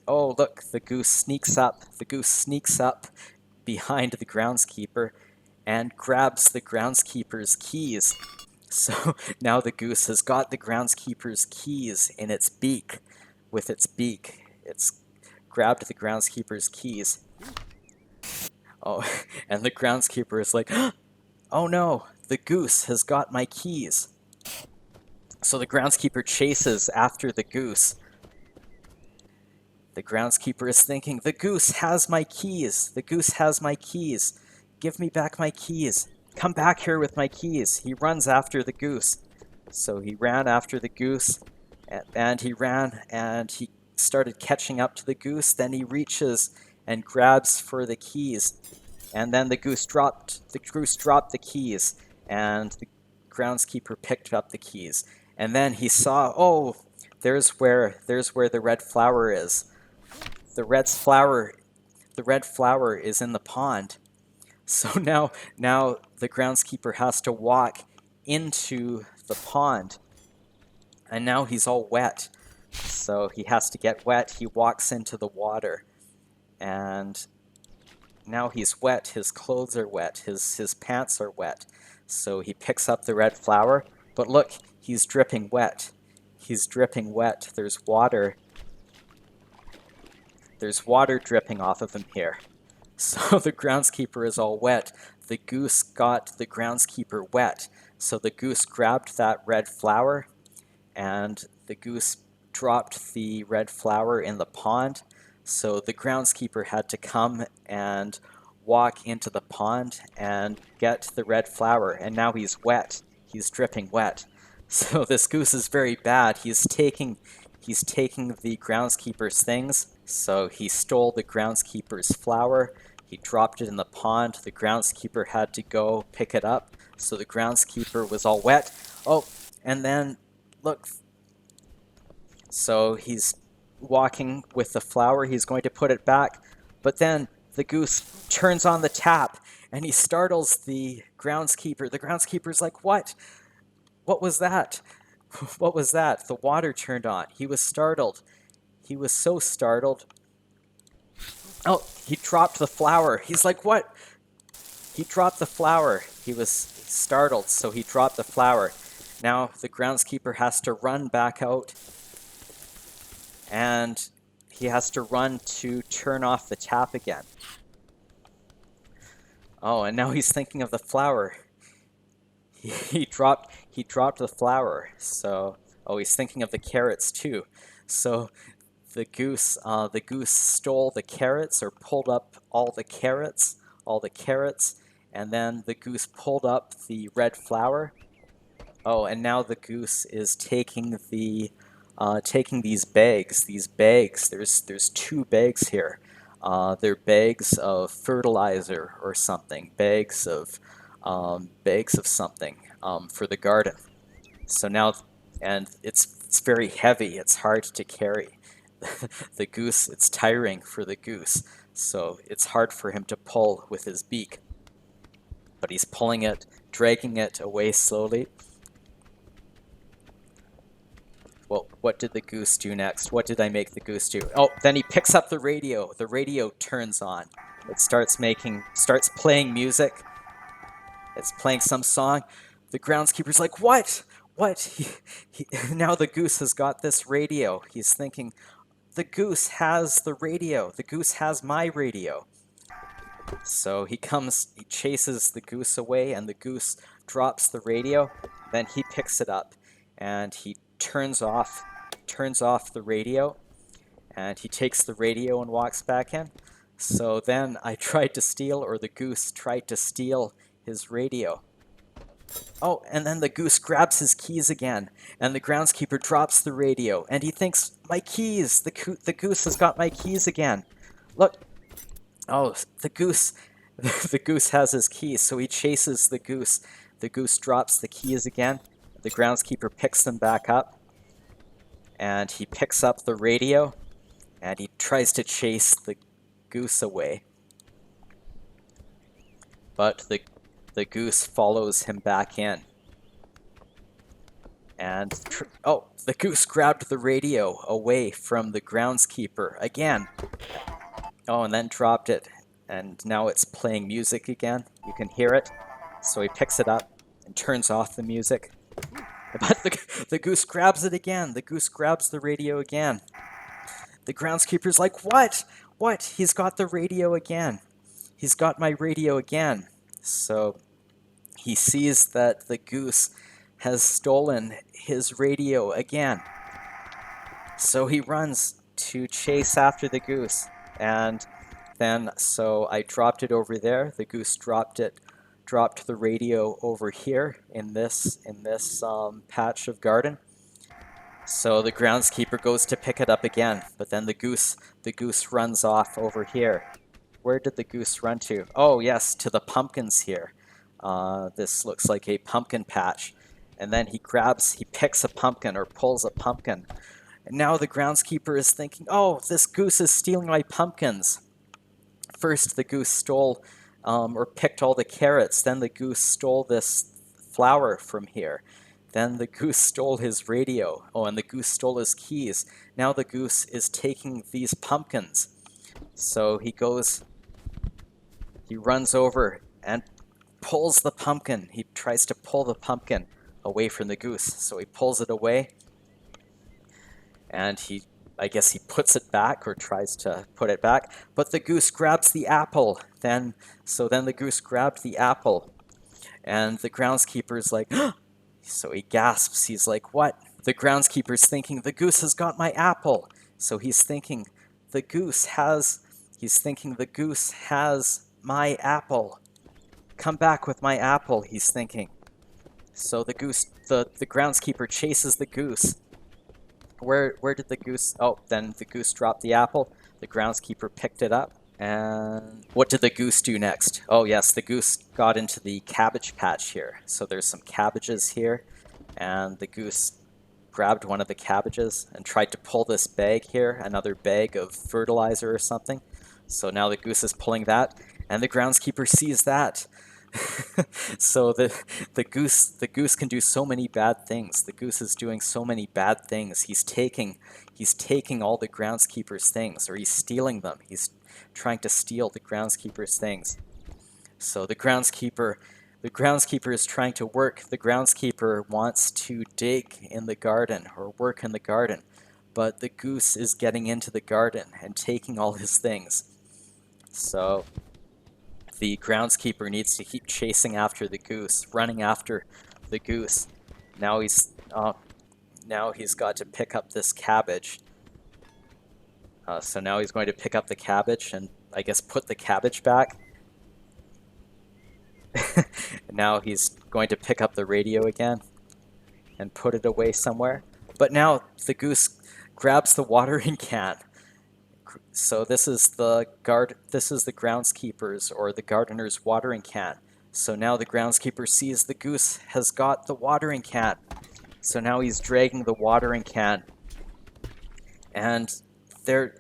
Speaker 2: oh look, the goose sneaks up behind the groundskeeper and grabs the groundskeeper's keys. So now the goose has got the groundskeeper's keys in its beak, with its beak. It's grabbed the groundskeeper's keys. Oh, and the groundskeeper is like, oh no, the goose has got my keys. So the groundskeeper chases after the goose. The groundskeeper is thinking, the goose has my keys. The goose has my keys. Give me back my keys. Come back here with my keys. He runs after the goose. So he ran after the goose, and he ran, and he started catching up to the goose. Then he reaches and grabs for the keys. And then the goose dropped the keys, and the groundskeeper picked up the keys. And then he saw, oh, there's where the red flower is. The red flower is in the pond. So now the groundskeeper has to walk into the pond. And now he's all wet. So he has to get wet. He walks into the water. And now he's wet. His clothes are wet. His pants are wet. So he picks up the red flower. But look, he's dripping wet. He's dripping wet. There's water. There's water dripping off of him here. So the groundskeeper is all wet. The goose got the groundskeeper wet. So the goose grabbed that red flower and the goose dropped the red flower in the pond. So the groundskeeper had to come and walk into the pond and get the red flower, and now he's wet. He's dripping wet. So this goose is very bad. He's taking the groundskeeper's things. So he stole the groundskeeper's flower. He dropped it in the pond. The groundskeeper had to go pick it up. So the groundskeeper was all wet. Oh, and then look. So he's walking with the flower. He's going to put it back. But then the goose turns on the tap and he startles the groundskeeper. The groundskeeper's like, "What? What was that? What was that?" The water turned on. He was startled. He was so startled. Oh, he dropped the flower. He's like, "What?" He dropped the flower. He was startled, so he dropped the flower. Now the groundskeeper has to run back out, and he has to run to turn off the tap again. Oh, and now he's thinking of the flower. He dropped the flower. So, oh, he's thinking of the carrots too. So the goose stole the carrots, or pulled up all the carrots, and then the goose pulled up the red flower. Oh, and now the goose is taking these bags. There's 2 bags here. They're bags of fertilizer or something. Bags of something for the garden. So now, and it's very heavy. It's hard to carry. The goose, it's tiring for the goose. So it's hard for him to pull with his beak. But he's pulling it, dragging it away slowly. Well, what did the goose do next? What did I make the goose do? Oh, then he picks up the radio. The radio turns on. It starts playing music. It's playing some song. The groundskeeper's like, "What? What?" Now the goose has got this radio. He's thinking, the goose has the radio. The goose has my radio. So he chases the goose away, and the goose drops the radio. Then he picks it up, and he turns off the radio, and he takes the radio and walks back in. So then the goose tried to steal his radio. Oh, and then the goose grabs his keys again, and the groundskeeper drops the radio, and he thinks, "My keys! The goose has got my keys again. Look." Oh, the goose has his keys, so he chases the goose. The goose drops the keys again. The groundskeeper picks them back up, and he picks up the radio, and he tries to chase the goose away. But the goose follows him back in. And, the goose grabbed the radio away from the groundskeeper again. Oh, and then dropped it. And now it's playing music again. You can hear it. So he picks it up and turns off the music. But the goose grabs it again. The goose grabs the radio again. The groundskeeper's like, "What? What? He's got the radio again. He's got my radio again." So he sees that the goose has stolen his radio again. So he runs to chase after the goose. And then, so I dropped it over there. The goose dropped the radio over here in this patch of garden. So the groundskeeper goes to pick it up again, but then the goose runs off over here. Where did the goose run to? Oh yes, to the pumpkins here. This looks like a pumpkin patch. And then he picks a pumpkin, or pulls a pumpkin. And now the groundskeeper is thinking, "Oh, this goose is stealing my pumpkins." First, the goose stole or picked all the carrots. Then the goose stole this flower from here. Then the goose stole his radio. Oh, and the goose stole his keys. Now the goose is taking these pumpkins. So he runs over and pulls the pumpkin. He tries to pull the pumpkin away from the goose. So he pulls it away. And I guess he puts it back, or tries to put it back. But the goose grabs the apple. So then the goose grabbed the apple. And the groundskeeper's like, "Oh!" So he gasps. He's like, "What? the groundskeeper's thinking, the goose has got my apple. So he's thinking, the goose has my apple. Come back with my apple, he's thinking. So the groundskeeper chases the goose. Where did the goose? Oh, then the goose dropped the apple. The groundskeeper picked it up. And what did the goose do next? Oh yes, the goose got into the cabbage patch here. So there's some cabbages here, and the goose grabbed one of the cabbages and tried to pull this bag here, another bag of fertilizer or something. So now the goose is pulling that, and the groundskeeper sees that. So the goose can do so many bad things. The goose is doing so many bad things. He's taking all the groundskeeper's things, or he's stealing them. He's trying to steal the groundskeeper's things. So the groundskeeper is trying to work. The groundskeeper wants to dig in the garden or work in the garden, but the goose is getting into the garden and taking all his things. So the groundskeeper needs to keep chasing after the goose, running after the goose. Now he's got to pick up this cabbage. So now he's going to pick up the cabbage and I guess put the cabbage back. Now he's going to pick up the radio again and put it away somewhere. But now the goose grabs the watering can. So this is the groundskeeper's or the gardener's watering can. So now the groundskeeper sees the goose has got the watering can. So now he's dragging the watering can. And the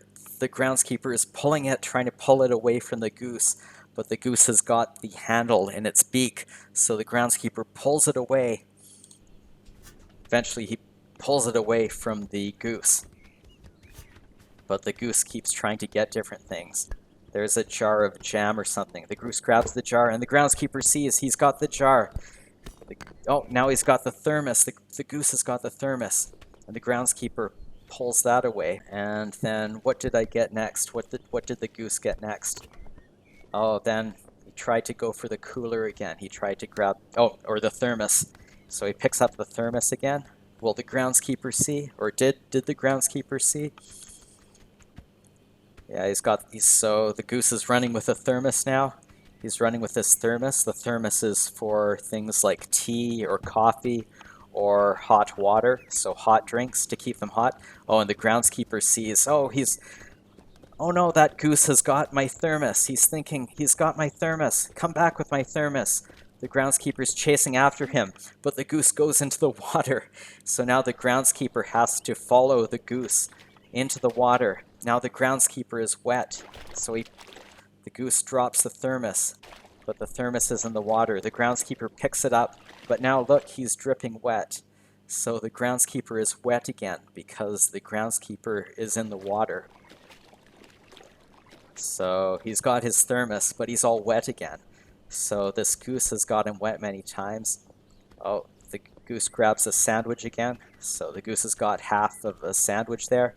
Speaker 2: groundskeeper is pulling it, trying to pull it away from the goose. But the goose has got the handle in its beak. So the groundskeeper pulls it away. Eventually he pulls it away from the goose. But the goose keeps trying to get different things. There's a jar of jam or something. The goose grabs the jar, and the groundskeeper sees he's got the jar. Oh, now he's got the thermos. The goose has got the thermos. And the groundskeeper pulls that away. And then what did I get next? What did the goose get next? Oh, then he tried to go for the cooler again. He tried to grab, or the thermos. So he picks up the thermos again. Will the groundskeeper see? Or did the groundskeeper see? Yeah, so the goose is running with a thermos now. He's running with this thermos. The thermos is for things like tea or coffee or hot water, so hot drinks to keep them hot. Oh, and the groundskeeper sees, oh no, that goose has got my thermos. He's thinking, he's got my thermos. Come back with my thermos. The groundskeeper's chasing after him, but the goose goes into the water. So now the groundskeeper has to follow the goose into the water. Now the groundskeeper is wet, so the goose drops the thermos, but the thermos is in the water. The groundskeeper picks it up, but now look, he's dripping wet. So the groundskeeper is wet again because the groundskeeper is in the water. So he's got his thermos, but he's all wet again. So this goose has got him wet many times. Oh, the goose grabs a sandwich again. So the goose has got half of a sandwich there.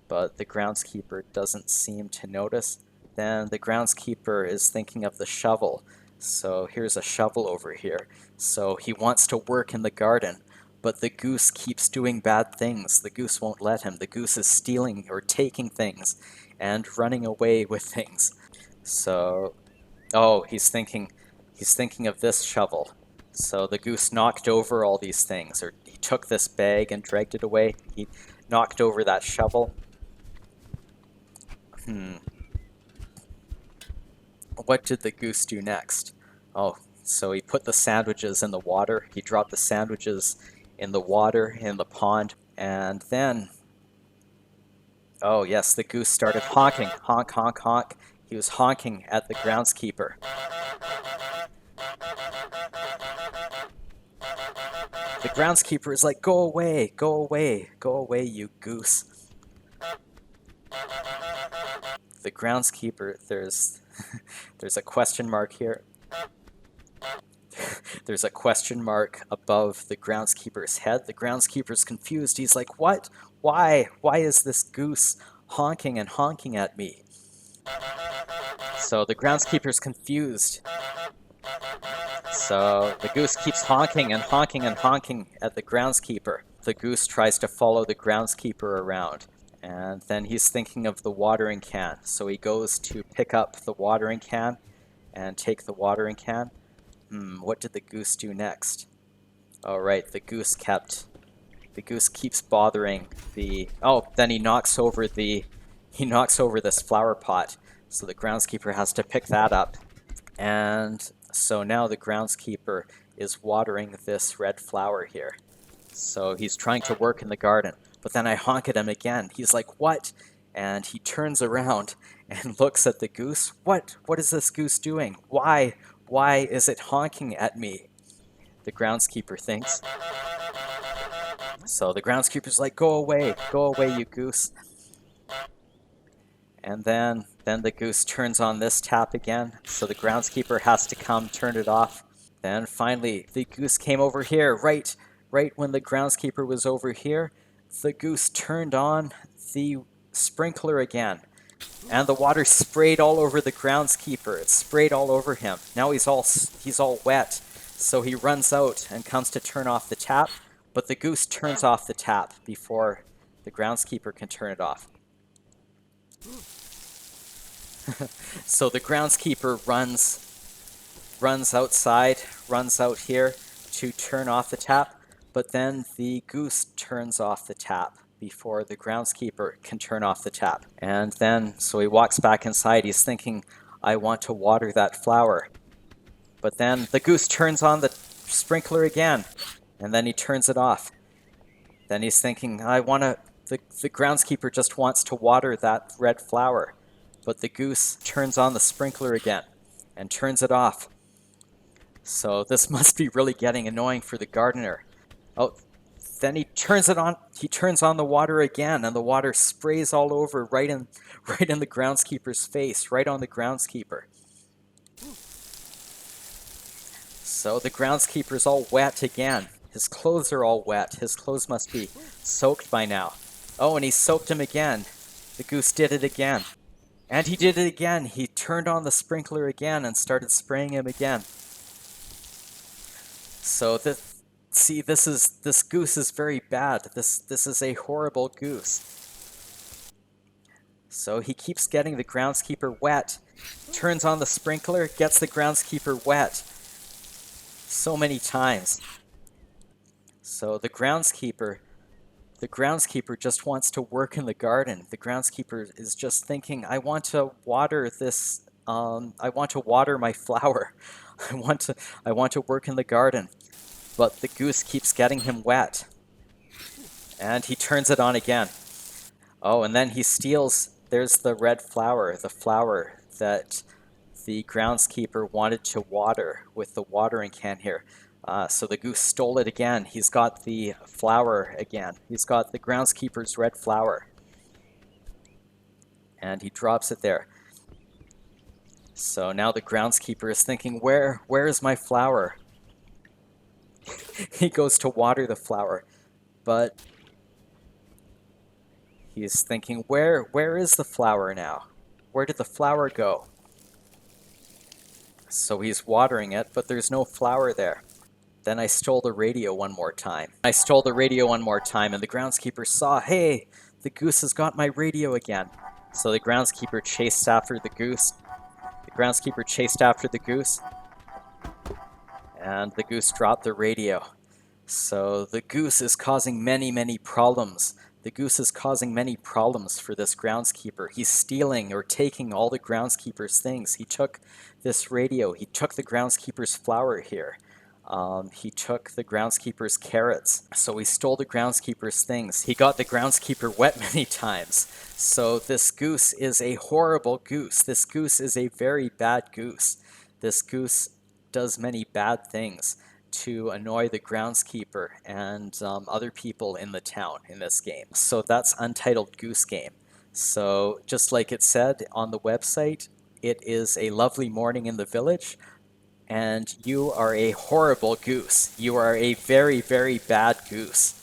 Speaker 2: But the groundskeeper doesn't seem to notice. Then the groundskeeper is thinking of the shovel. So here's a shovel over here. So he wants to work in the garden, but the goose keeps doing bad things. The goose won't let him. The goose is stealing or taking things and running away with things. So, he's thinking of this shovel. So the goose knocked over all these things, or he took this bag and dragged it away. He knocked over that shovel. What did the goose do next? Oh, so he put the sandwiches in the water. He dropped the sandwiches in the water, in the pond, and then, oh yes, the goose started honking. Honk, honk, honk. He was honking at the groundskeeper. The groundskeeper is like, go away, go away, go away, you goose. The groundskeeper, there's a question mark here. There's a question mark above the groundskeeper's head. The groundskeeper's confused. He's like, what? Why? Why is this goose honking and honking at me? So the groundskeeper's confused. So the goose keeps honking and honking and honking at the groundskeeper. the goose tries to follow the groundskeeper around. And then he's thinking of the watering can. So he goes to pick up the watering can and take the watering can. What did the goose do next? Oh, right, the goose keeps bothering the, then he knocks over this flower pot. So the groundskeeper has to pick that up. And so now the groundskeeper is watering this red flower here. So he's trying to work in the garden, but then I honk at him again. He's like, "What?" And he turns around and looks at the goose. What is this goose doing? Why is it honking at me? The groundskeeper thinks. So the groundskeeper's like, go away, you goose." And then the goose turns on this tap again, so the groundskeeper has to come turn it off. Then finally, the goose came over here, right when the groundskeeper was over here, the goose turned on the sprinkler again. And the water sprayed all over the groundskeeper. It sprayed all over him. Now he's all wet. So he runs out and comes to turn off the tap, but the goose turns off the tap before the groundskeeper can turn it off. So the groundskeeper runs outside, runs out here to turn off the tap, but then the goose turns off the tap before the groundskeeper can turn off the tap. And then, so he walks back inside, he's thinking, I want to water that flower. But then the goose turns on the sprinkler again, and then he turns it off. Then he's thinking, the groundskeeper just wants to water that red flower. But the goose turns on the sprinkler again and turns it off. So this must be really getting annoying for the gardener. Oh, then he turns it on. He turns on the water again, and the water sprays all over, right in the groundskeeper's face, right on the groundskeeper. So the groundskeeper's all wet again. His clothes are all wet. His clothes must be soaked by now. Oh, and he soaked him again. The goose did it again. And he did it again. He turned on the sprinkler again and started spraying him again. So this goose is very bad. This is a horrible goose. So he keeps getting the groundskeeper wet, turns on the sprinkler, gets the groundskeeper wet so many times. So the groundskeeper just wants to work in the garden. The groundskeeper is just thinking, I want to water this, I want to water my flower. I want to work in the garden. But the goose keeps getting him wet. And he turns it on again. Oh, and then he steals, there's the red flower, the flower that the groundskeeper wanted to water with the watering can here. So the goose stole it again. He's got the flower again. He's got the groundskeeper's red flower. And he drops it there. So now the groundskeeper is thinking, where is my flower? He goes to water the flower, but he's thinking, where is the flower now? Where did the flower go? So he's watering it, but there's no flower there. Then I stole the radio one more time. And the groundskeeper saw, hey, the goose has got my radio again. So the groundskeeper chased after the goose. And the goose dropped the radio. So the goose is causing many problems. The goose is causing many problems for this groundskeeper. He's stealing or taking all the groundskeeper's things. He took this radio. He took the groundskeeper's flower here. He took the groundskeeper's carrots. So he stole the groundskeeper's things. He got the groundskeeper wet many times. So this goose is a horrible goose. This goose is a very bad goose. This goose does many bad things to annoy the groundskeeper and other people in the town in this game. So that's Untitled Goose Game. So just like it said on the website, it is a lovely morning in the village, and you are a horrible goose. You are a very bad goose.